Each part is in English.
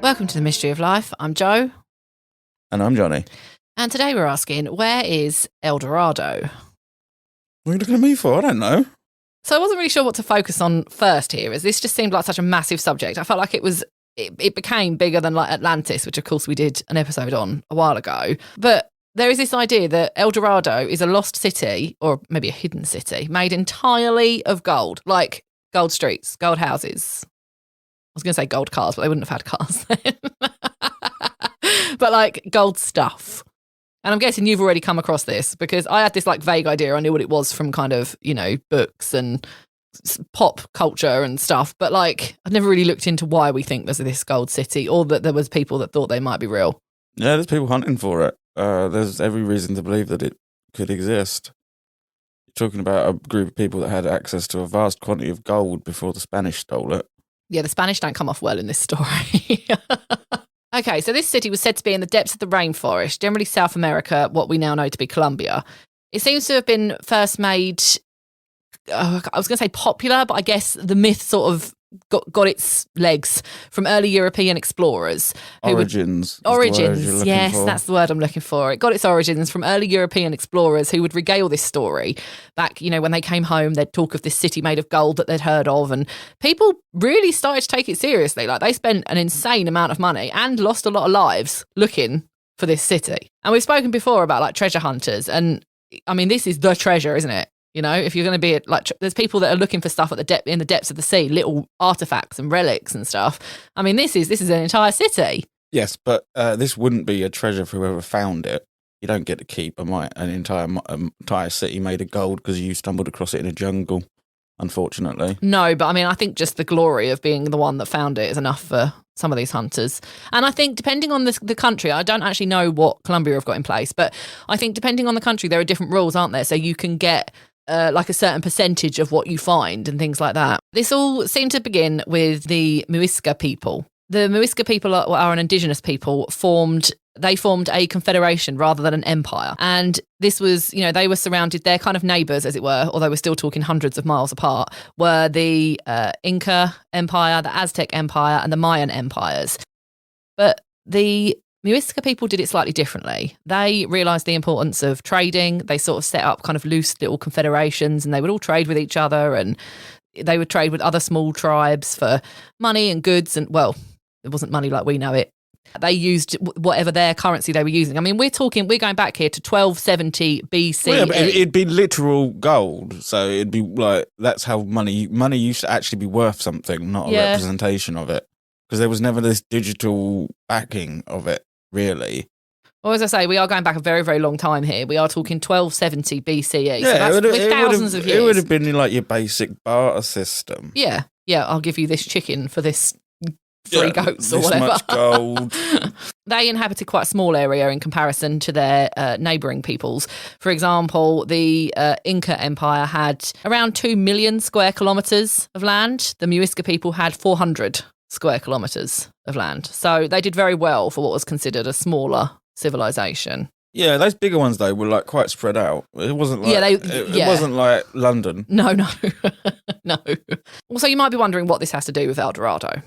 Welcome to the Mystery of Life. I'm Jo. And I'm Jonny. And today we're asking, where is El Dorado? What are you looking at me for? I don't know. So I wasn't really sure what to focus on first here, as this just seemed like such a massive subject. I felt like it became bigger than like Atlantis, which of course we did an episode on a while ago. But there is this idea that El Dorado is a lost city, or maybe a hidden city, made entirely of gold, like gold streets, gold houses. I was going to say gold cars, but they wouldn't have had cars then. But like gold stuff. And I'm guessing you've already come across this because I had this like vague idea. I knew what it was from kind of, books and pop culture and stuff. But like I've never really looked into why we think there's this gold city or that there was people that thought they might be real. Yeah, there's people hunting for it. There's every reason to believe that it could exist. You're talking about a group of people that had access to a vast quantity of gold before the Spanish stole it. Yeah, the Spanish don't come off well in this story. Okay, so this city was said to be in the depths of the rainforest, generally South America, what we now know to be Colombia. It seems to have been first made, I was going to say popular, but I guess the myth sort of got its legs from early European explorers. Origins, yes, that's the word I'm looking for. It got its origins from early European explorers who would regale this story. Back, when they came home, they'd talk of this city made of gold that they'd heard of, and people really started to take it seriously. Like, they spent an insane amount of money and lost a lot of lives looking for this city. And we've spoken before about like treasure hunters, and I mean, this is the treasure, isn't it? If you're going to be like, there's people that are looking for stuff in the depths of the sea, little artifacts and relics and stuff. I mean, this is an entire city. Yes, but this wouldn't be a treasure for whoever found it. You don't get to keep an entire city made of gold because you stumbled across it in a jungle, unfortunately. No, but I mean, I think just the glory of being the one that found it is enough for some of these hunters. And I think depending on the country, I don't actually know what Colombia have got in place, but I think depending on the country, there are different rules, aren't there? So you can get like a certain percentage of what you find and things like that. This all seemed to begin with the Muisca people. The Muisca people are an indigenous people. They formed a confederation rather than an empire. And this was, they were surrounded, their kind of neighbours, as it were, although we're still talking hundreds of miles apart, were the Inca Empire, the Aztec Empire, and the Mayan empires. But the Muisca people did it slightly differently. They realised the importance of trading. They sort of set up kind of loose little confederations, and they would all trade with each other, and they would trade with other small tribes for money and goods. And, well, it wasn't money like we know it. They used whatever their currency they were using. I mean, we're going back here to 1270 BCE. Well, yeah, but it'd be literal gold. So it'd be like, that's how money used to actually be worth something, not a representation of it. Because there was never this digital backing of it, really. Well, as I say, we are going back a very, very long time here. We are talking 1270 BCE. Yeah, so that's thousands of years. It would have been like your basic barter system. Yeah, I'll give you this chicken for this 3 goats or whatever. Much gold. They inhabited quite a small area in comparison to their neighbouring peoples. For example, the Inca Empire had around 2 million square kilometres of land. The Muisca people had 400 square kilometres of land. So they did very well for what was considered a smaller civilization. Yeah, those bigger ones though were like quite spread out. It wasn't like it wasn't like London. No. No. Also, you might be wondering what this has to do with El Dorado.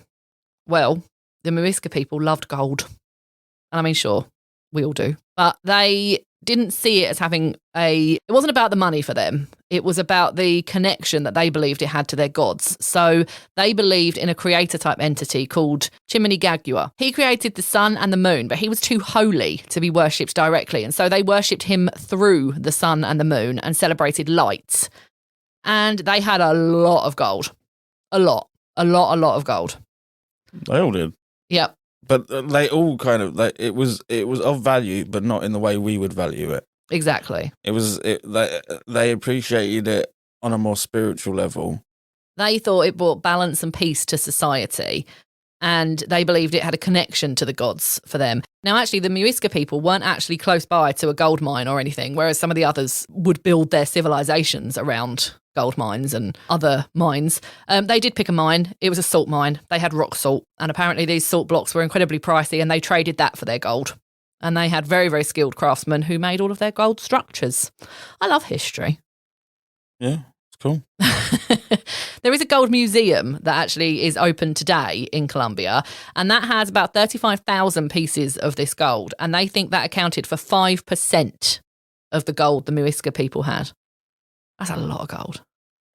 Well, the Muisca people loved gold. And I mean, sure, we all do. But they didn't see it as it wasn't about the money for them. It was about the connection that they believed it had to their gods. So they believed in a creator-type entity called Chiminigagua. He created the sun and the moon, but he was too holy to be worshipped directly. And so they worshipped him through the sun and the moon and celebrated light. And they had a lot of gold. A lot of gold. They all did. Yep. But they all kind of, it was of value, but not in the way we would value it. Exactly. They appreciated it on a more spiritual level. They thought it brought balance and peace to society, and they believed it had a connection to the gods for them. Now, actually, the Muisca people weren't actually close by to a gold mine or anything, whereas some of the others would build their civilizations around gold mines and other mines. They did pick a mine. It was a salt mine. They had rock salt, and apparently these salt blocks were incredibly pricey, and they traded that for their gold. And they had very, very skilled craftsmen who made all of their gold structures. I love history. Yeah. It's cool. There is a gold museum that actually is open today in Colombia, and that has about 35,000 pieces of this gold, and they think that accounted for 5% of the gold the Muisca people had. That's a lot of gold.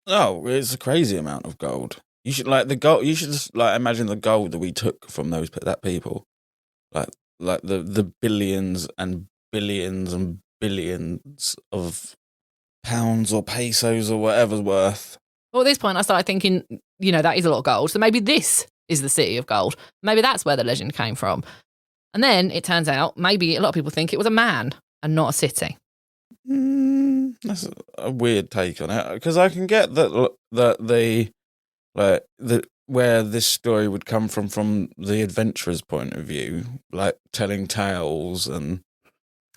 Oh, it's a crazy amount of gold. You should like the gold. You should just like imagine the gold that we took from that people, like the billions and billions and billions of pounds or pesos or whatever's worth. Well, at this point, I started thinking, that is a lot of gold. So maybe this is the city of gold. Maybe that's where the legend came from. And then it turns out maybe a lot of people think it was a man and not a city. That's a weird take on it, because I can get where this story would come from the adventurer's point of view, like telling tales and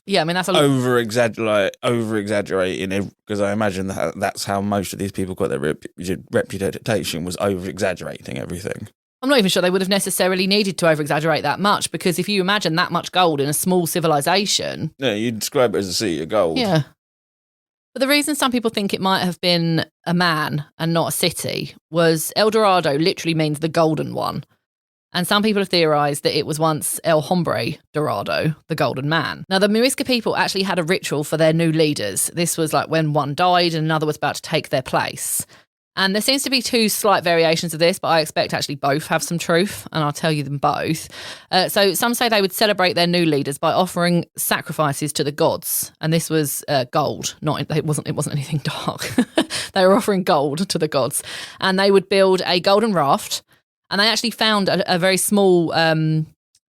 yeah, I mean that's a over exaggerating, because I imagine that's how most of these people got their reputation, was over exaggerating everything. I'm not even sure they would have necessarily needed to over exaggerate that much, because if you imagine that much gold in a small civilization, yeah, you describe it as a sea of gold. Yeah. But the reason some people think it might have been a man and not a city was El Dorado literally means the golden one. And some people have theorised that it was once El Hombre Dorado, the golden man. Now, the Muisca people actually had a ritual for their new leaders. This was like when one died and another was about to take their place. And there seems to be two slight variations of this, but I expect actually both have some truth, and I'll tell you them both. So some say they would celebrate their new leaders by offering sacrifices to the gods, and this was gold. It wasn't anything dark. They were offering gold to the gods, and they would build a golden raft. And they actually found a very small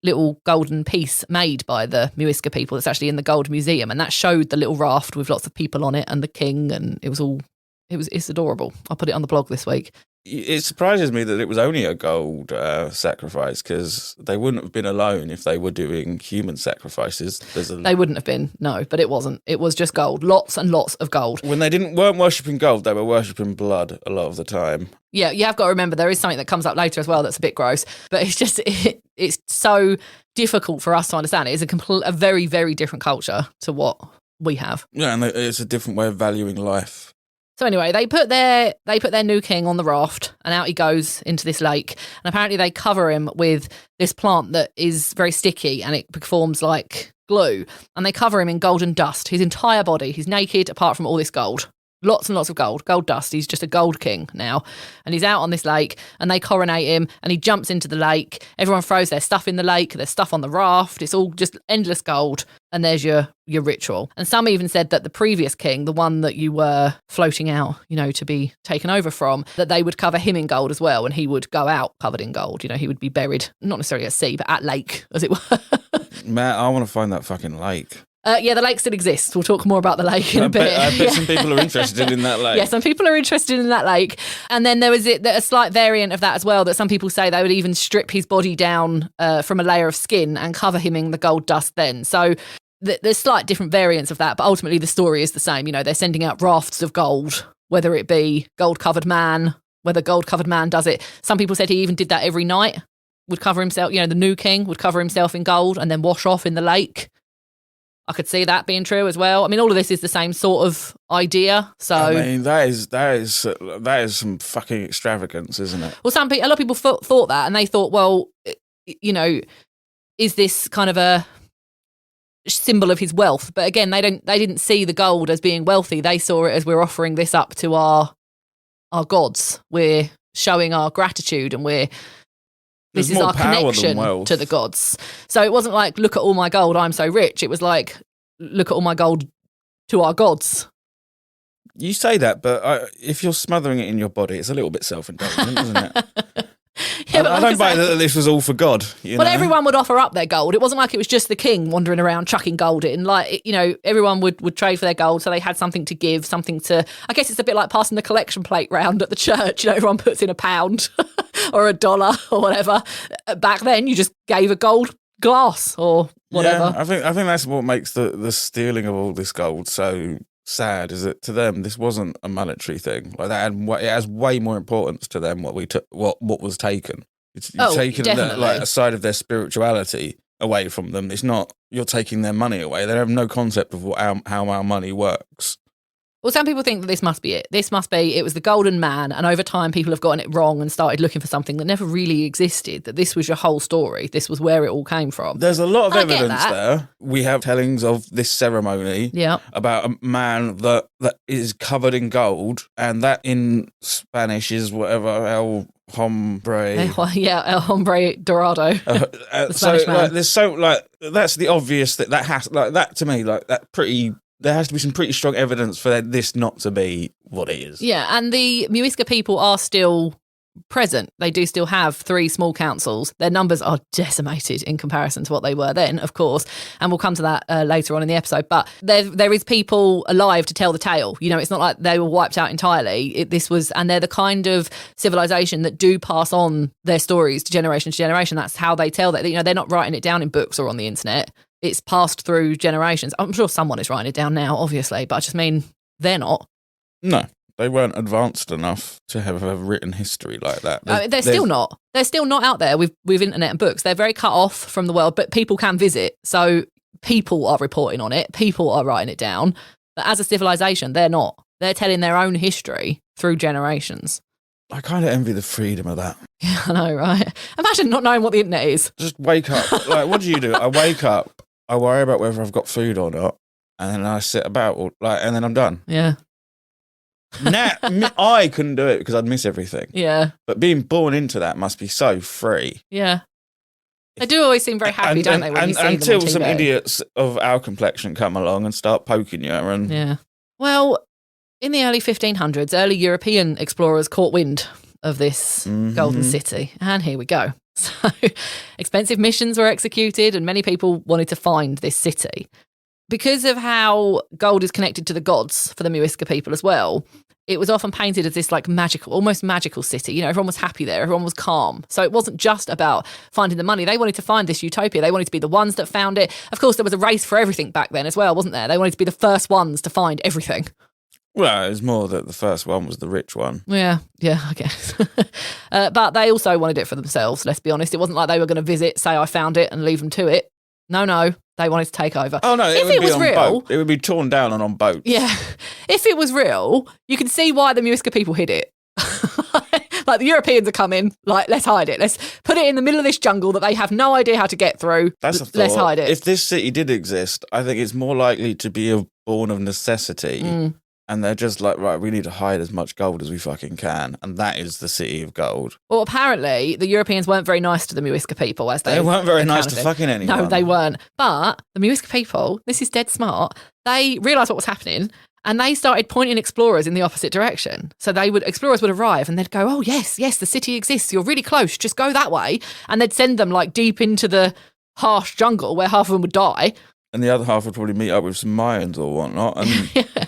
little golden piece made by the Muisca people that's actually in the Gold Museum, and that showed the little raft with lots of people on it and the king, and it's adorable. I'll put it on the blog this week. It surprises me that it was only a gold sacrifice, because they wouldn't have been alone if they were doing human sacrifices. They wouldn't have been, no, but it wasn't. It was just gold, lots and lots of gold. When they weren't worshipping gold, they were worshipping blood a lot of the time. Yeah, you have got to remember there is something that comes up later as well that's a bit gross, but it's just it's so difficult for us to understand. It is a very, very different culture to what we have. Yeah, and it's a different way of valuing life. So anyway, they put their new king on the raft, and out he goes into this lake. And apparently they cover him with this plant that is very sticky, and it performs like glue. And they cover him in golden dust, his entire body. He's naked apart from all this gold. Lots and lots of gold dust. He's just a gold king now. And he's out on this lake, and they coronate him, and he jumps into the lake. Everyone throws their stuff in the lake, their stuff on the raft. It's all just endless gold. And there's your ritual. And some even said that the previous king, the one that you were floating out, to be taken over from, that they would cover him in gold as well, and he would go out covered in gold. He would be buried, not necessarily at sea, but at lake, as it were. Matt, I want to find that fucking lake. Yeah, the lake still exists. We'll talk more about the lake in a bit. I bet some people are interested in that lake. Yeah, some people are interested in that lake. And then there was a slight variant of that as well, that some people say they would even strip his body down from a layer of skin and cover him in the gold dust then. So there's slight different variants of that, but ultimately the story is the same. They're sending out rafts of gold, whether it be gold-covered man, whether gold-covered man does it. Some people said he even did that every night, would cover himself, the new king would cover himself in gold and then wash off in the lake. I could see that being true as well. I mean, all of this is the same sort of idea. So I mean, that is some fucking extravagance, isn't it? Well, a lot of people thought that, and they thought, well, is this kind of a symbol of his wealth? But again, they didn't see the gold as being wealthy. They saw it as, we're offering this up to our gods. We're showing our gratitude, and this is our connection to the gods. So it wasn't like, look at all my gold, I'm so rich. It was like, look at all my gold to our gods. You say that, but if you're smothering it in your body, it's a little bit self-indulgent, isn't it? Yeah, I don't buy that this was all for God. Everyone would offer up their gold. It wasn't like it was just the king wandering around chucking gold in. Like, everyone would trade for their gold, so they had something to give, something to... I guess it's a bit like passing the collection plate round at the church. Everyone puts in £1 or $1 or whatever. Back then, you just gave a gold glass or whatever. Yeah, I think that's what makes the stealing of all this gold so sad, is that to them this wasn't a monetary thing like that, and it has way more importance to them what was taken. It's taken a side of their spirituality away from them. It's not, you're taking their money away. They have no concept of how our money works. Well, some people think that this must be it. It was the Golden Man, and over time people have gotten it wrong and started looking for something that never really existed, that this was your whole story. This was where it all came from. There's a lot of evidence there. We have tellings of this ceremony about a man that is covered in gold, and that in Spanish is whatever, el hombre. El hombre dorado. That's the obvious that has, like, that to me, like, that pretty... There has to be some pretty strong evidence for this not to be what it is. Yeah, and the Muisca people are still present. They do still have 3 small councils. Their numbers are decimated in comparison to what they were then, of course, and we'll come to that later on in the episode. But there is people alive to tell the tale. You know, it's not like they were wiped out entirely. And they're the kind of civilization that do pass on their stories to generation to generation. That's how they tell that. You know, they're not writing it down in books or on the internet. It's passed through generations. I'm sure someone is writing it down now, obviously, but I just mean they're not. No, they weren't advanced enough to have written history like that. They're still not. They're still not out there with internet and books. They're very cut off from the world, but people can visit. So people are reporting on it. People are writing it down. But as a civilization, they're not. They're telling their own history through generations. I kind of envy the freedom of that. Yeah, I know, right? Imagine not knowing what the internet is. Just wake up. Like, what do? I wake up. I worry about whether I've got food or not, and then I sit about, and then I'm done. Yeah. Now, I couldn't do it because I'd miss everything. Yeah. But being born into that must be so free. Yeah. They do always seem very happy, don't they, when you see them on TV? Until some idiots of our complexion come along and start poking you. Yeah. Well, in the early 1500s, early European explorers caught wind of this golden city. And here we go. So expensive missions were executed and many people wanted to find this city. Because of how gold is connected to the gods for the Muisca people as well, it was often painted as this like magical, almost magical city. You know, everyone was happy there. Everyone was calm. So it wasn't just about finding the money. They wanted to find this utopia. They wanted to be the ones that found it. Of course, there was a race for everything back then as well, wasn't there? They wanted to be the first ones to find everything. Well, it was more that the first one was the rich one. Yeah, I guess. But they also wanted it for themselves, let's be honest. It wasn't like they were going to visit, say, I found it, and leave them to it. No, they wanted to take over. Oh, no, it would be on boat. It would be torn down and on boats. Yeah. If it was real, you can see why the Muisca people hid it. Like, the Europeans are coming, like, let's hide it. Let's put it in the middle of this jungle that they have no idea how to get through. That's a thought. Let's hide it. If this city did exist, I think it's more likely to be born of necessity. And they're just like, right, we need to hide as much gold as we fucking can. And that is the city of gold. Well, apparently, the Europeans weren't very nice to the Muisca people. They weren't very nice to fucking anyone. No, they weren't. But the Muisca people, this is dead smart, they realised what was happening and they started pointing explorers in the opposite direction. So explorers would arrive and they'd go, oh, yes, the city exists. You're really close. Just go that way. And they'd send them like deep into the harsh jungle where half of them would die. And the other half would probably meet up with some Mayans or whatnot. And yeah.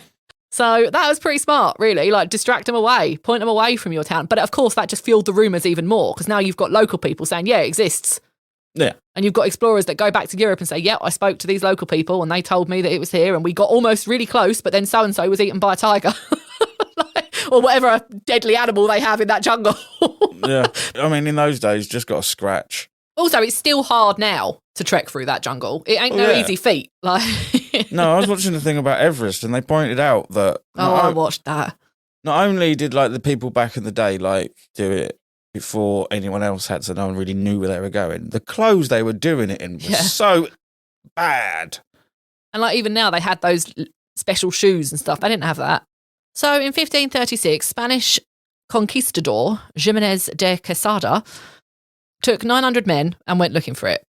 So that was pretty smart, really. Like, distract them away, point them away from your town. But of course, that just fueled the rumours even more because now you've got local people saying, yeah, it exists. Yeah. And you've got explorers that go back to Europe and say, yeah, I spoke to these local people and they told me that it was here and we got almost really close, but then so-and-so was eaten by a tiger. Or whatever deadly animal they have in that jungle. Yeah. I mean, in those days, just got a scratch. Also, it's still hard now to trek through that jungle. It ain't easy feat. Like, no, I was watching the thing about Everest and they pointed out that... I watched that. Not only did, like, the people back in the day, like, do it before anyone else had, so no one really knew where they were going, the clothes they were doing it in was so bad. And, like, even now, they had those special shoes and stuff. They didn't have that. So, in 1536, Spanish conquistador Jimenez de Quesada took 900 men and went looking for it.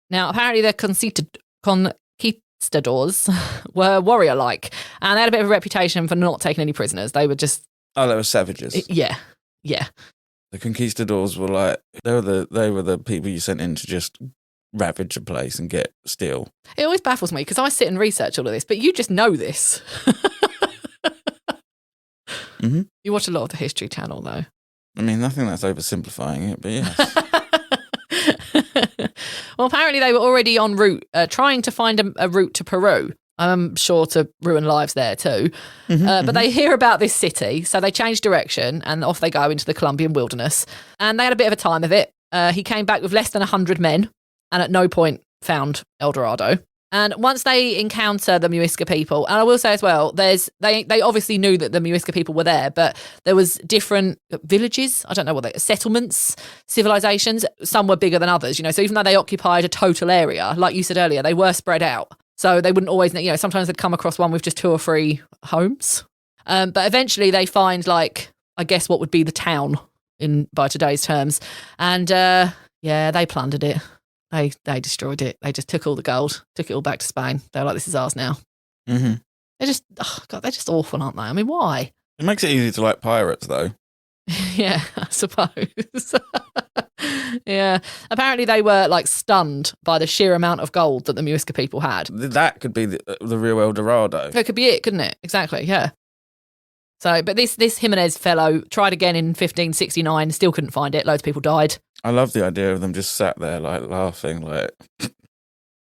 Now, apparently the conquistadors were warrior-like, and they had a bit of a reputation for not taking any prisoners. They were just... Oh, they were savages. Yeah. The conquistadors were like... They were the people you sent in to just ravage a place and steal. It always baffles me, because I sit and research all of this, but you just know this. Mm-hmm. You watch a lot of the History Channel, though. I mean, nothing that's oversimplifying it, but yes. Well, apparently they were already en route, trying to find a route to Peru. I'm sure to ruin lives there too. But they hear about this city, so they change direction and off they go into the Colombian wilderness. And they had a bit of a time of it. He came back with less than 100 men and at no point found El Dorado. And once they encounter the Muisca people, and I will say as well, they obviously knew that the Muisca people were there, but there was different villages, I don't know what they settlements, civilizations. Some were bigger than others, so even though they occupied a total area, like you said earlier, they were spread out. So they wouldn't always, sometimes they'd come across one with just 2 or 3 homes. But eventually they find, like, I guess what would be the town by today's terms. And they plundered it. They destroyed it. They just took all the gold, took it all back to Spain. They're like, this is ours now. Mm-hmm. They're just awful, aren't they? I mean, why? It makes it easy to like pirates, though. Yeah, I suppose. Yeah. Apparently they were, like, stunned by the sheer amount of gold that the Muisca people had. That could be the real El Dorado. That could be it, couldn't it? Exactly, yeah. So, but this Jimenez fellow tried again in 1569, still couldn't find it. Loads of people died. I love the idea of them just sat there, like, laughing, like,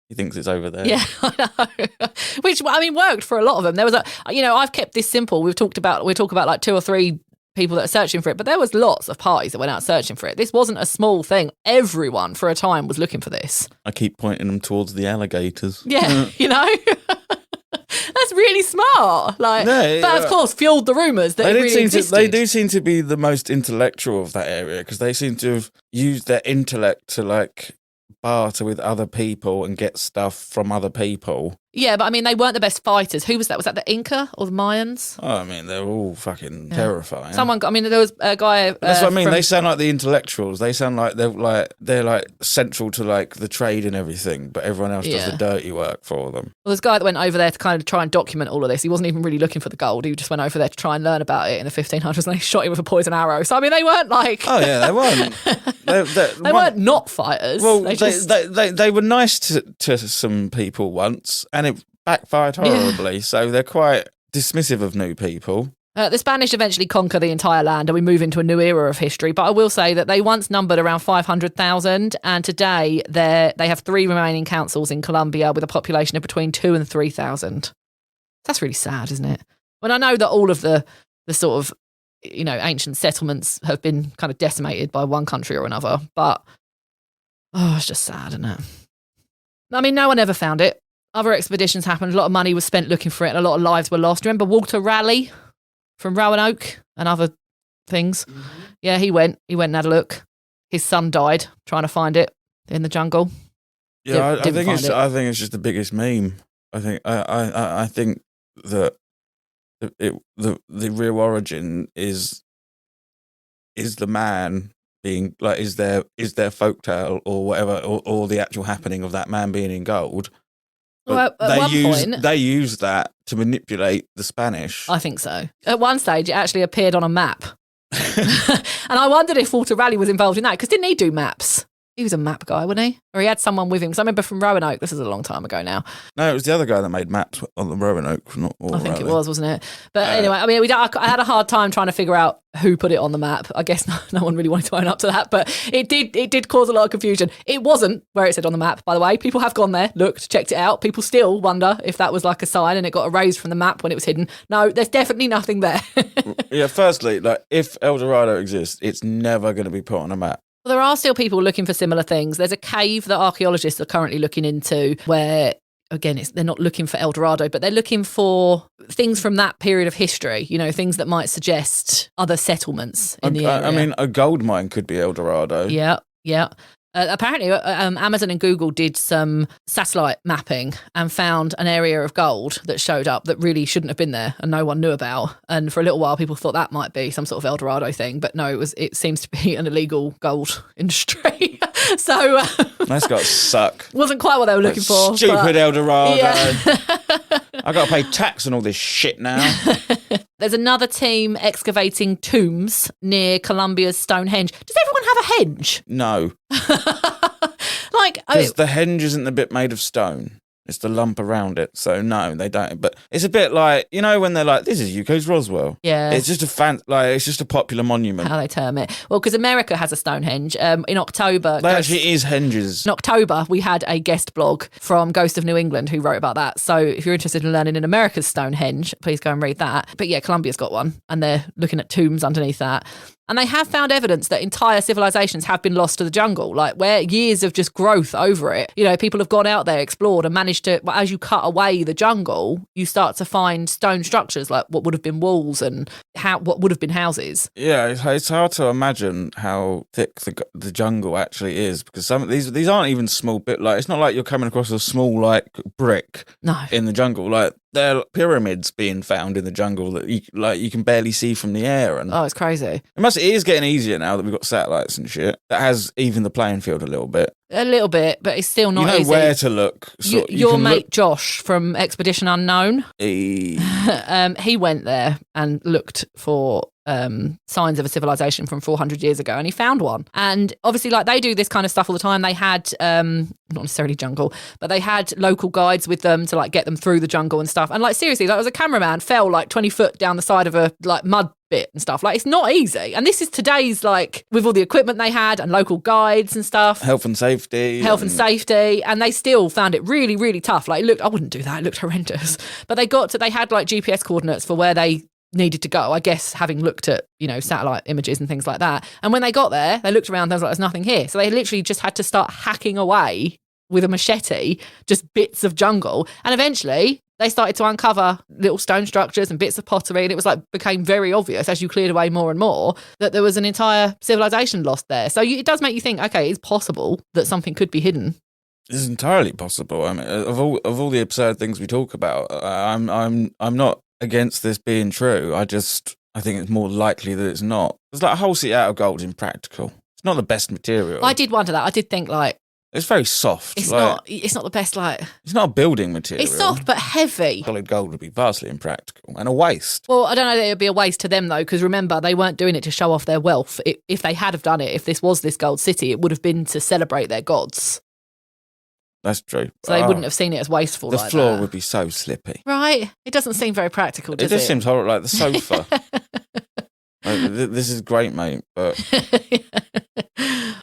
he thinks it's over there. Yeah, I know. Which, I mean, worked for a lot of them. There was I've kept this simple. We talk about like 2 or 3 people that are searching for it, but there was lots of parties that went out searching for it. This wasn't a small thing. Everyone, for a time, was looking for this. I keep pointing them towards the alligators. Yeah, That's really smart. But of course, fueled the rumours that it really existed. They do seem to be the most intellectual of that area because they seem to have used their intellect to, like, barter with other people and get stuff from other people. Yeah, but I mean, they weren't the best fighters. Who was that? Was that the Inca or the Mayans? Oh, I mean, they're all fucking terrifying. There was a guy. That's what I mean. They sound like the intellectuals. They sound like they're central to, like, the trade and everything, but everyone else does the dirty work for them. Well, there's a guy that went over there to kind of try and document all of this. He wasn't even really looking for the gold. He just went over there to try and learn about it in the 1500s, and they shot him with a poison arrow. So I mean, they weren't like. Oh yeah, they weren't. They weren't not fighters. Well, they were nice to some people once, and it backfired horribly. So they're quite dismissive of new people. The Spanish eventually conquer the entire land and we move into a new era of history. But I will say that they once numbered around 500,000 and today they have 3 remaining councils in Colombia with a population of between 2,000 and 3,000. That's really sad, isn't it? When I know that all of the sort of, ancient settlements have been kind of decimated by one country or another. But, it's just sad, isn't it? I mean, no one ever found it. Other expeditions happened. A lot of money was spent looking for it and a lot of lives were lost. Remember Walter Raleigh from Roanoke and other things? Mm-hmm. Yeah, he went and had a look. His son died trying to find it in the jungle. Yeah, I think it's just the biggest meme. I think that the real origin is the man being like is their folktale or whatever or the actual happening of that man being in gold. Well, they used that to manipulate the Spanish. I think so. At one stage, it actually appeared on a map. And I wondered if Walter Raleigh was involved in that, because didn't he do maps? He was a map guy, wasn't he? Or he had someone with him. Because I remember from Roanoke, this is a long time ago now. No, it was the other guy that made maps on the Roanoke. I think it was, wasn't it? But anyway, I mean, I had a hard time trying to figure out who put it on the map. I guess no one really wanted to own up to that, but it did cause a lot of confusion. It wasn't where it said on the map, by the way. People have gone there, looked, checked it out. People still wonder if that was like a sign and it got erased from the map when it was hidden. No, there's definitely nothing there. Yeah, firstly, like if El Dorado exists, it's never going to be put on a map. Well, there are still people looking for similar things. There's a cave that archaeologists are currently looking into where, again, they're not looking for El Dorado, but they're looking for things from that period of history, things that might suggest other settlements in the area. I mean, a gold mine could be El Dorado. Yeah. Apparently, Amazon and Google did some satellite mapping and found an area of gold that showed up that really shouldn't have been there and no one knew about. And for a little while, people thought that might be some sort of El Dorado thing. But no, it seems to be an illegal gold industry. So that's got to suck. Wasn't quite what they were looking for. Stupid El Dorado. Yeah. I got to pay tax on all this shit now. There's another team excavating tombs near Colombia's Stonehenge. Does everyone have a henge? No. Because the henge isn't the bit made of stone. It's the lump around it. So no, they don't. But it's a bit like, when they're like, this is UK's Roswell. Yeah. It's just it's just a popular monument. How they term it. Well, because America has a Stonehenge. In October. There actually is henges. In October, we had a guest blog from Ghost of New England who wrote about that. So if you're interested in learning in America's Stonehenge, please go and read that. But yeah, Colombia's got one and they're looking at tombs underneath that. And they have found evidence that entire civilizations have been lost to the jungle, like where years of just growth over it. You know, people have gone out there, explored and managed to, as you cut away the jungle, you start to find stone structures like what would have been walls and what would have been houses. Yeah, it's hard to imagine how thick the jungle actually is, because some of these aren't even small bit. Like, it's not like you're coming across a small like brick in the jungle. Like, there are pyramids being found in the jungle that you can barely see from the air. And it's crazy. It is getting easier now that we've got satellites and shit. That has even the playing field a little bit. A little bit, but it's still not easy. You know where to look. Your mate Josh from Expedition Unknown, he went there and looked for signs of a civilization from 400 years ago, and he found one. And obviously, like, they do this kind of stuff all the time. They had not necessarily jungle, but they had local guides with them to like get them through the jungle and stuff. And like, seriously, like, as a cameraman fell like 20 foot down the side of a like mud bit and stuff. Like, it's not easy. And this is today's, like, with all the equipment they had and local guides and stuff, health and safety, and they still found it really, really tough. Like, I wouldn't do that. It looked horrendous. But they had like GPS coordinates for where they needed to go, I guess, having looked at, you know, satellite images and things like that. And when they got there, they looked around, there was like, there's nothing here. So they literally just had to start hacking away with a machete, just bits of jungle. And eventually they started to uncover little stone structures and bits of pottery. And it was like, became very obvious as you cleared away more and more that there was an entire civilization lost there. So it does make you think, okay, it's possible that something could be hidden. It's entirely possible. I mean, of all the absurd things we talk about, I'm not against this being true. I think it's more likely that it's not. It's like a whole city out of gold in practical. It's not the best material. I did wonder that. I did think, like, it's very soft. It's not the best, like, it's not a building material. It's soft but heavy. Solid gold would be vastly impractical and a waste. Well, I don't know that it would be a waste to them though, because remember, they weren't doing it to show off their wealth. If they had have done it, if this was this gold city, it would have been to celebrate their gods. That's true. So they wouldn't have seen it as wasteful. The floor would be so slippy. Right? It doesn't seem very practical, does it? It just seems horrible, like the sofa. This is great, mate, but...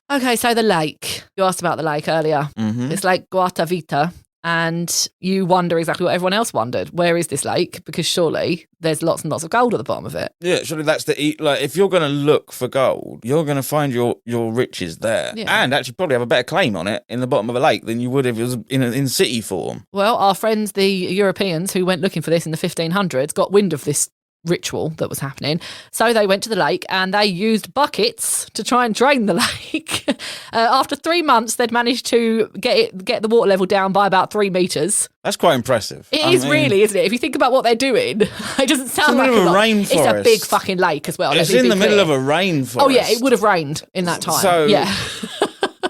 Okay, so the lake. You asked about the lake earlier. Mm-hmm. It's Lake Guatavita, and you wonder exactly what everyone else wondered. Where is this lake? Because surely there's lots and lots of gold at the bottom of it. Yeah, surely that's like, if you're going to look for gold, you're going to find your riches there. Yeah. And actually probably have a better claim on it in the bottom of a lake than you would if it was in city form. Well, our friends, the Europeans who went looking for this in the 1500s, got wind of this ritual that was happening. So they went to the lake and they used buckets to try and drain the lake. After 3 months, they'd managed to get the water level down by about 3 meters. That's quite impressive. It is really, isn't it? If you think about what they're doing, it doesn't sound like a lot. Rainforest. It's a big fucking lake as well. It's in the middle of a rainforest. Oh yeah, it would have rained in that time. So, yeah.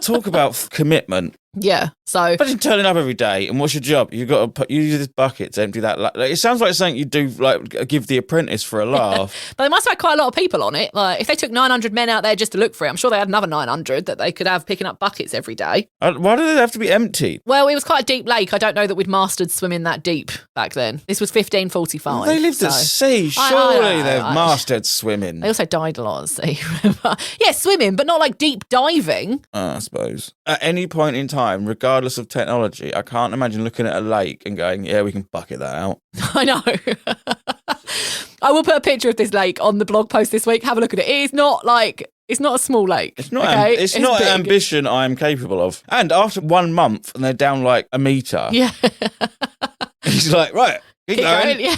Talk about commitment. Yeah, so... Imagine turning up every day, and what's your job? You've got to use this bucket to empty that... Like, it sounds like something you do, like, give The Apprentice for a laugh. But they must have had quite a lot of people on it. Like, if they took 900 men out there just to look for it, I'm sure they had another 900 that they could have picking up buckets every day. Why did it have to be emptied? Well, it was quite a deep lake. I don't know that we'd mastered swimming that deep back then. This was 1545. Well, they lived at sea. Surely they've mastered swimming. They also died a lot at sea, remember? Yeah, swimming, but not like deep diving. I suppose. At any point in time, regardless of technology, I can't imagine looking at a lake and going, yeah, we can bucket that out. I know. I will put a picture of this lake on the blog post this week. Have a look at it. It's not a small lake. It's not. It's not an ambition I'm capable of. And after 1 month, and they're down like a meter. Yeah. He's like, right. Keep going. Yeah.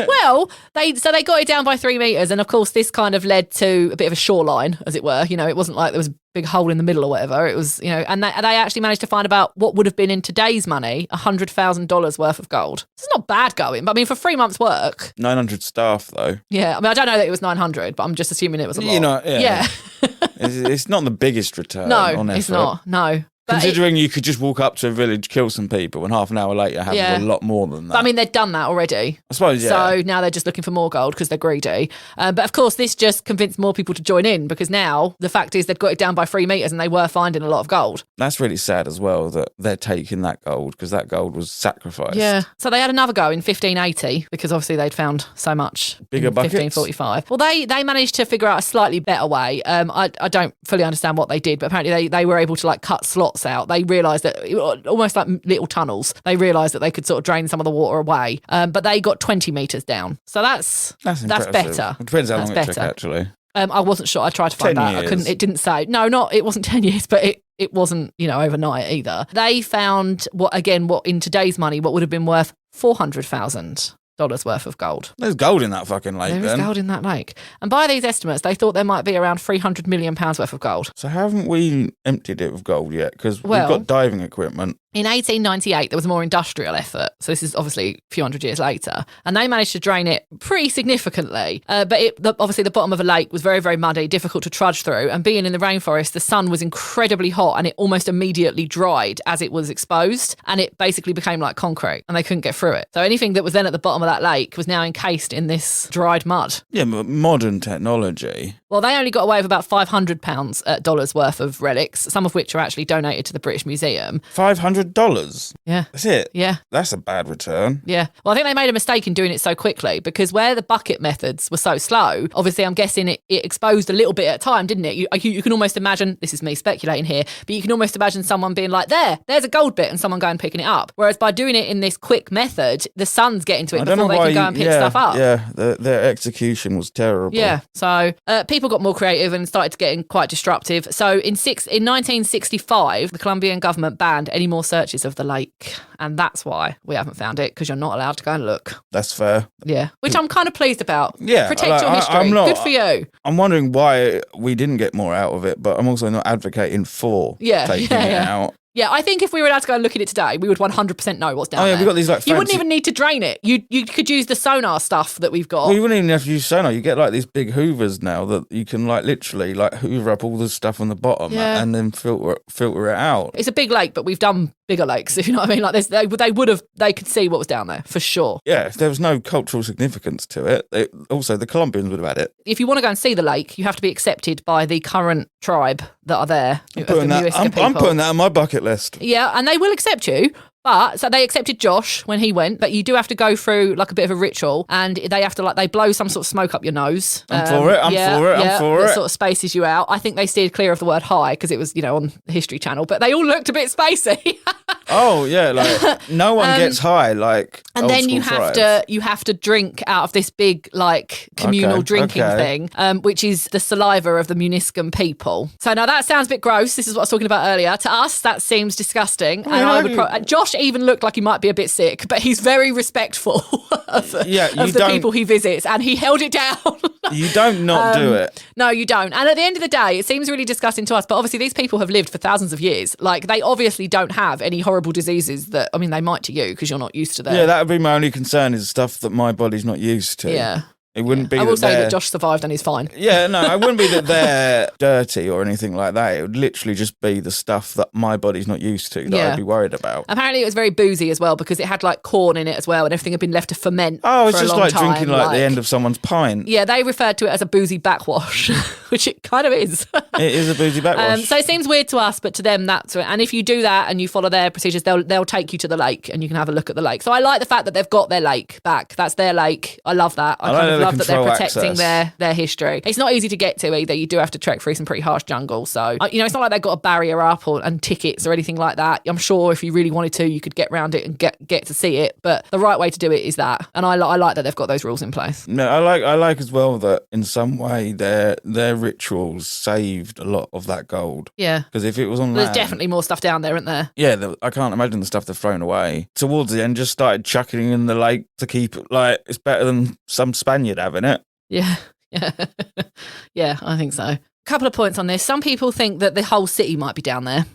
Well, they got it down by 3 meters, and of course, this kind of led to a bit of a shoreline, as it were. You know, it wasn't like there was a big hole in the middle or whatever. It was, you know, and they actually managed to find about what would have been in today's money $100,000 worth of gold. It's not bad going, but I mean, for 3 months' work, 900 staff though. Yeah, I mean, I don't know that it was 900, but I'm just assuming it was a lot. You know, yeah. It's not the biggest return. No, on effort. It's not. No. But considering you could just walk up to a village, kill some people, and half an hour later have a lot more than that. But I mean, they'd done that already. I suppose, yeah. So now they're just looking for more gold because they're greedy. But of course, this just convinced more people to join in because now the fact is they'd got it down by 3 meters and they were finding a lot of gold. That's really sad as well that they're taking that gold because that gold was sacrificed. Yeah. So they had another go in 1580 because obviously they'd found so much. Bigger buckets? 1545. Well, they managed to figure out a slightly better way. I don't fully understand what they did, but apparently they were able to like cut slots out. They realised that, almost like little tunnels, they realised that they could sort of drain some of the water away. But they got 20 metres down. So that's better. It depends how long it took, actually. I wasn't sure. I tried to find 10 out. years. I couldn't. It didn't say. No, it wasn't 10 years, but it wasn't, overnight either. They found what in today's money, what would have been worth $400,000 worth of gold. There's gold in that fucking lake. There is gold in that lake. And by these estimates, they thought there might be around £300 million worth of gold. So haven't we emptied it with gold yet? Because we've got diving equipment. In 1898, there was a more industrial effort. So this is obviously a few hundred years later. And they managed to drain it pretty significantly. But obviously the bottom of a lake was very, very muddy, difficult to trudge through. And being in the rainforest, the sun was incredibly hot and it almost immediately dried as it was exposed. And it basically became like concrete and they couldn't get through it. So anything that was then at the bottom of that lake was now encased in this dried mud. Yeah, but modern technology. Well, they only got away with about $500 worth of relics, some of which are actually donated to the British Museum. $500? Yeah. That's it? Yeah. That's a bad return. Yeah. Well, I think they made a mistake in doing it so quickly because where the bucket methods were so slow, obviously I'm guessing it exposed a little bit at a time, didn't it? You can almost imagine, this is me speculating here, but you can almost imagine someone being like, there's a gold bit and someone going and picking it up. Whereas by doing it in this quick method, the sun's getting to it before they can go and pick stuff up. Yeah, their execution was terrible. Yeah. So people got more creative and started getting quite disruptive. So in 1965, the Colombian government banned any more searches of the lake. And that's why we haven't found it, because you're not allowed to go and look. That's fair. Yeah. Which I'm kind of pleased about. Yeah. Protect your history. Good for you. I'm wondering why we didn't get more out of it, but I'm also not advocating for taking it out. Yeah, I think if we were allowed to go and look at it today, we would 100% know what's down there. Oh, yeah, we've got these You wouldn't even need to drain it. You could use the sonar stuff that we've got. Well, you wouldn't even have to use sonar. You get like these big hoovers now that you can literally hoover up all the stuff on the bottom and then filter it out. It's a big lake, but we've done bigger lakes, if you know what I mean. They could see what was down there, for sure. Yeah, if there was no cultural significance to it, also the Colombians would have had it. If you want to go and see the lake, you have to be accepted by the current tribe that are there. I'm putting that on my bucket list. Yeah, and they will accept you. But so they accepted Josh when he went, but you do have to go through like a bit of a ritual, and they have to they blow some sort of smoke up your nose. I'm for it. I'm for it. That sort of spaces you out. I think they steered clear of the word high because it was on the History Channel, but they all looked a bit spacey. Oh yeah, no one gets high and then you have to drink out of this big communal drinking thing, which is the saliva of the Muniscan people. So now that sounds a bit gross. This is what I was talking about earlier. To us, that seems disgusting, and I would Josh even looked like he might be a bit sick, but he's very respectful of the people he visits, and he held it down. You don't do it. No, you don't. And at the end of the day, it seems really disgusting to us, but obviously these people have lived for thousands of years. They obviously don't have any horrible diseases that, they might to you because you're not used to them. Yeah, that would be my only concern, is stuff that my body's not used to. Yeah. It wouldn't be. I will say that Josh survived and he's fine. Yeah, no, it wouldn't be that they're dirty or anything like that. It would literally just be the stuff that my body's not used to that I'd be worried about. Apparently, it was very boozy as well because it had corn in it as well, and everything had been left to ferment. Oh, it's for just a long time. Drinking the end of someone's pint. Yeah, they referred to it as a boozy backwash, which it kind of is. It is a boozy backwash. So it seems weird to us, but to them, that's it. And if you do that and you follow their procedures, they'll take you to the lake and you can have a look at the lake. So I like the fact that they've got their lake back. That's their lake. I love that. I kind of love that they're protecting their history. It's not easy to get to either. You do have to trek through some pretty harsh jungle. So, it's not like they've got a barrier up and tickets or anything like that. I'm sure if you really wanted to, you could get around it and get to see it. But the right way to do it is that. And I like that they've got those rules in place. No, I like as well that in some way their rituals saved a lot of that gold. Yeah. Because if it was on There's definitely more stuff down there, isn't there? Yeah, I can't imagine the stuff they've thrown away. Towards the end, just started chucking in the lake to keep it, it's better than some Spaniard having it. Yeah. Yeah, I think so. A couple of points on this. Some people think that the whole city might be down there,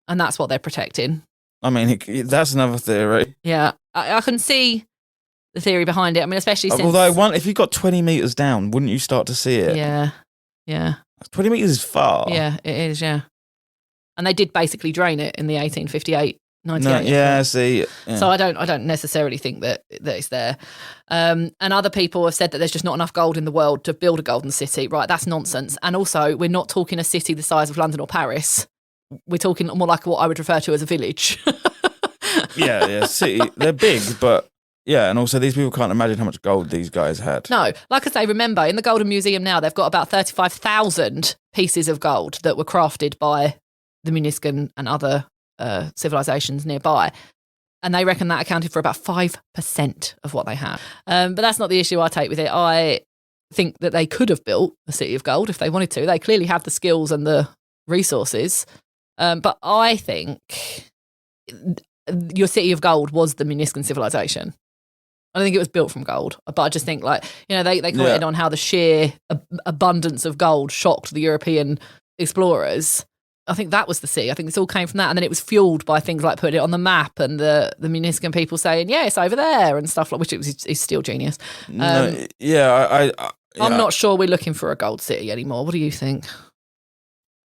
and that's what they're protecting. I mean, that's another theory. Yeah, I can see the theory behind it. Especially since... Although, if you got 20 metres down, wouldn't you start to see it? Yeah. 20 metres is far. Yeah, it is, yeah. And they did basically drain it in the 1858 98. No, yeah, see. Yeah. So I don't necessarily think that it's there. And other people have said that there's just not enough gold in the world to build a golden city. Right, that's nonsense. And also, we're not talking a city the size of London or Paris. We're talking more like what I would refer to as a village. yeah, city. They're big, but yeah, and also these people can't imagine how much gold these guys had. No, like I say, remember, in the Golden Museum now, they've got about 35,000 pieces of gold that were crafted by the Muniscan and other civilizations nearby, and they reckon that accounted for about 5% of what they had. But that's not the issue I take with it. think that they could have built a city of gold if they wanted to. They clearly have the skills and the resources. But I think your city of gold was the Muniscan civilization. I think it was built from gold. But I just think, like, you know, they commented on how the sheer abundance of gold shocked the European explorers. I think that was the city. I think this all came from that. And then it was fueled by things like putting it on the map and the Muniscan people saying, yeah, it's over there and stuff like, which is still genius. I'm not sure we're looking for a gold city anymore. What do you think?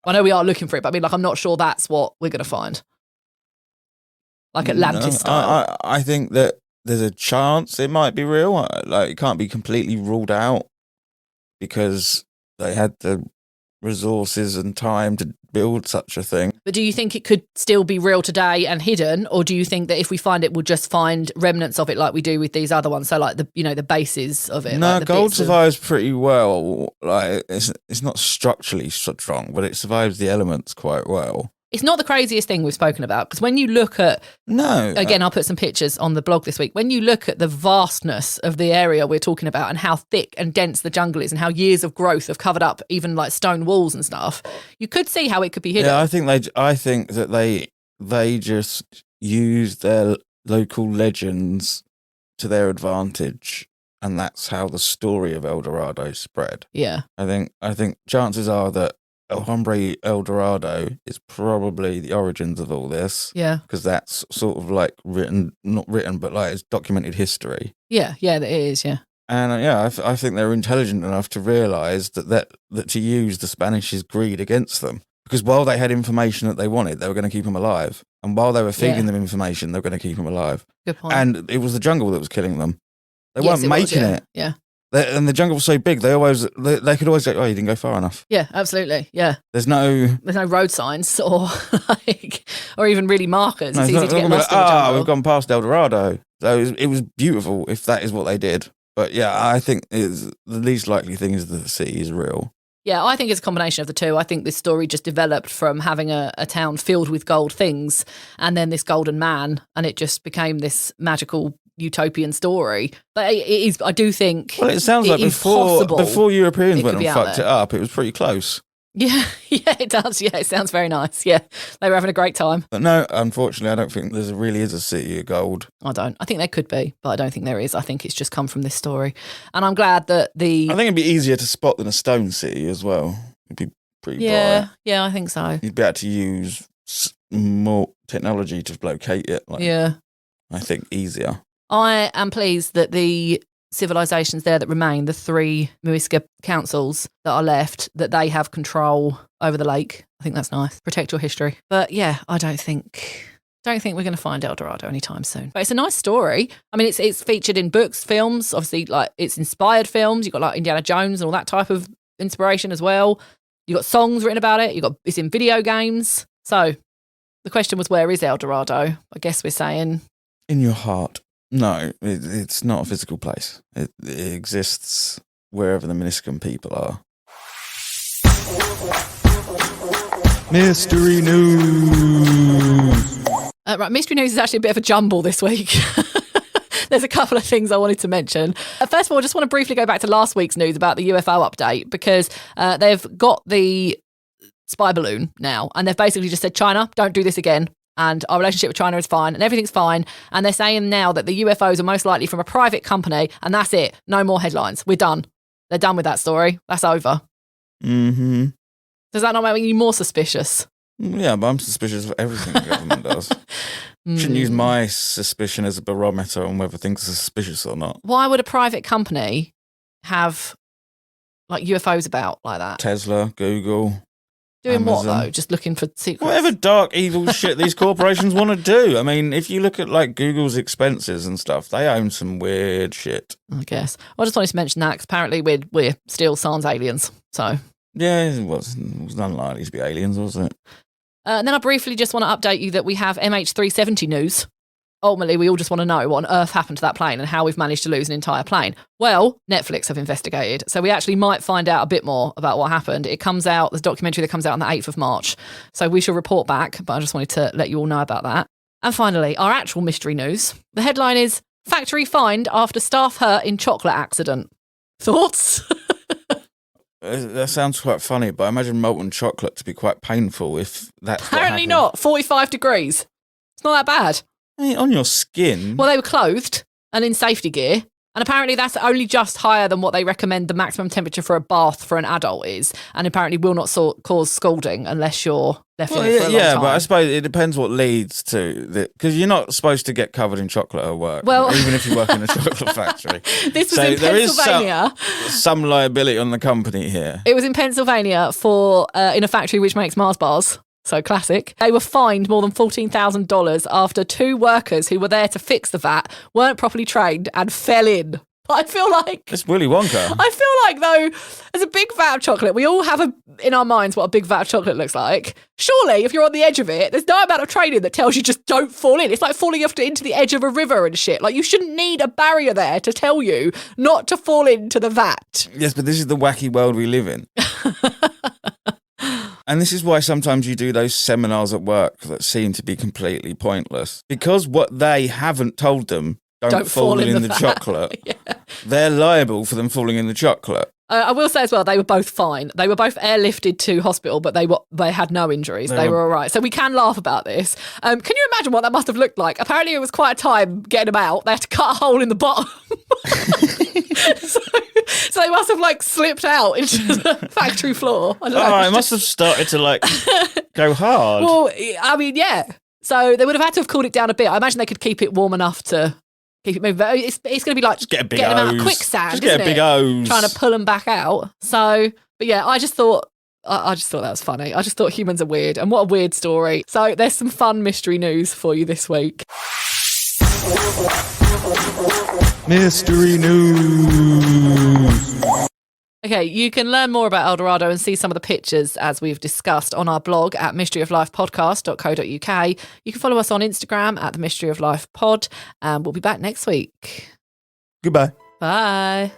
I know we are looking for it, but I mean, like, I'm not sure that's what we're going to find. Like Atlantis style. I think that there's a chance it might be real. Like, it can't be completely ruled out because they had the resources and time to build such a thing. But do you think it could still be real today and hidden, or do you think that if we find it, we'll just find remnants of it like we do with these other ones? So like the bases of it. No, like gold survives pretty well. Like it's not structurally strong, but it survives the elements quite well. It's not the craziest thing we've spoken about, because when you look at... No. Again, I'll put some pictures on the blog this week. When you look at the vastness of the area we're talking about and how thick and dense the jungle is and how years of growth have covered up even like stone walls and stuff, you could see how it could be hidden. Yeah, I think that they just use their local legends to their advantage, and that's how the story of El Dorado spread. Yeah. I think chances are that El Hombre El Dorado is probably the origins of all this. Yeah. Because that's sort of like not written, but like it's documented history. Yeah, it is, yeah. And I think they're intelligent enough to realise that to use the Spanish's greed against them. Because while they had information that they wanted, they were going to keep them alive. And while they were feeding them information, they were going to keep them alive. Good point. And it was the jungle that was killing them. They weren't making it. Yeah. And the jungle was so big, they could always go, oh, you didn't go far enough. Yeah, absolutely. Yeah. There's no road signs or even really markers. It's easy to get lost in the jungle. We've gone past El Dorado. So it was beautiful if that is what they did. But yeah, I think the least likely thing is that the city is real. Yeah, I think it's a combination of the two. I think this story just developed from having a town filled with gold things and then this golden man, and it just became this magical utopian story. But it is, I do think. Well, it sounds like before Europeans went and fucked it up, it was pretty close. Yeah, it does. Yeah, it sounds very nice. Yeah, they were having a great time. But no, unfortunately, I don't think there really is a city of gold. I don't. I think there could be, but I don't think there is. I think it's just come from this story. And I'm glad that I think it'd be easier to spot than a stone city as well. It'd be pretty bright. Yeah, I think so. You'd be able to use more technology to locate it. I think easier. I am pleased that the civilizations there that remain, the 3 Muisca councils that are left, that they have control over the lake. I think that's nice. Protect your history. But yeah, I don't think we're going to find El Dorado anytime soon. But it's a nice story. I mean, it's featured in books, films, obviously, like it's inspired films. You've got like Indiana Jones and all that type of inspiration as well. You've got songs written about it. It's in video games. So the question was, where is El Dorado? I guess we're saying... in your heart. No, it's not a physical place. It exists wherever the Muniscan people are. Mystery news. Right, mystery news is actually a bit of a jumble this week. There's a couple of things I wanted to mention. First of all, I just want to briefly go back to last week's news about the UFO update, because they've got the spy balloon now, and they've basically just said, China, don't do this again. And our relationship with China is fine and everything's fine. And they're saying now that the UFOs are most likely from a private company, and that's it. No more headlines. We're done. They're done with that story. That's over. Mm-hmm. Does that not make you more suspicious? Yeah, but I'm suspicious of everything the government does. Shouldn't use my suspicion as a barometer on whether things are suspicious or not. Why would a private company have like UFOs about like that? Tesla, Google... Doing Amazon. what, though? Just looking for secrets? Whatever dark, evil shit these corporations want to do. I mean, if you look at, like, Google's expenses and stuff, they own some weird shit. I guess. I just wanted to mention that, because apparently we're still sans aliens, so... Yeah, it was unlikely to be aliens, wasn't it? And then I briefly just want to update you that we have MH370 news. Ultimately, we all just want to know what on earth happened to that plane and how we've managed to lose an entire plane. Well, Netflix have investigated, so we actually might find out a bit more about what happened. It comes out, there's a documentary that comes out on the 8th of March, so we shall report back, but I just wanted to let you all know about that. And finally, our actual mystery news. The headline is, Factory Find After Staff Hurt in Chocolate Accident. Thoughts? That sounds quite funny, but I imagine molten chocolate to be quite painful if that's Apparently not. 45 degrees. It's not that bad. I mean, on your skin. Well, they were clothed and in safety gear. And apparently that's only just higher than what they recommend the maximum temperature for a bath for an adult is. And apparently will not cause scalding unless you're left in it for a long time. But I suppose it depends what leads to that. Because you're not supposed to get covered in chocolate at work. Well, even if you work in a chocolate factory. This was in Pennsylvania. There is some liability on the company here. It was in Pennsylvania for in a factory which makes Mars bars. So classic. They were fined more than $14,000 after 2 workers who were there to fix the vat weren't properly trained and fell in. I feel like... It's Willy Wonka. I feel like, though, as a big vat of chocolate, we all have in our minds what a big vat of chocolate looks like. Surely, if you're on the edge of it, there's no amount of training that tells you just don't fall in. It's like falling into the edge of a river and shit. Like, you shouldn't need a barrier there to tell you not to fall into the vat. Yes, but this is the wacky world we live in. And this is why sometimes you do those seminars at work that seem to be completely pointless. Because what they haven't told them, don't fall in the chocolate, they're liable for them falling in the chocolate. I will say as well, they were both fine. They were both airlifted to hospital, but they had no injuries. They were all right. So we can laugh about this. Can you imagine what that must have looked like? Apparently it was quite a time getting them out. They had to cut a hole in the bottom. So they must have like slipped out into the factory floor. I don't know. It must have started to like go hard. Well, I mean, yeah. So they would have had to have cooled it down a bit. I imagine they could keep it warm enough to keep it moving. But it's going to be like just get a big getting hose. them out of quicksand. Just get a big hose. Trying to pull them back out. So, but yeah, I just thought that was funny. I just thought humans are weird, and what a weird story. So there's some fun mystery news for you this week. Mystery news. Okay, you can learn more about El Dorado and see some of the pictures as we've discussed on our blog at mysteryoflifepodcast.co.uk. You can follow us on Instagram at the Mystery of Life Pod, and we'll be back next week. Goodbye. Bye.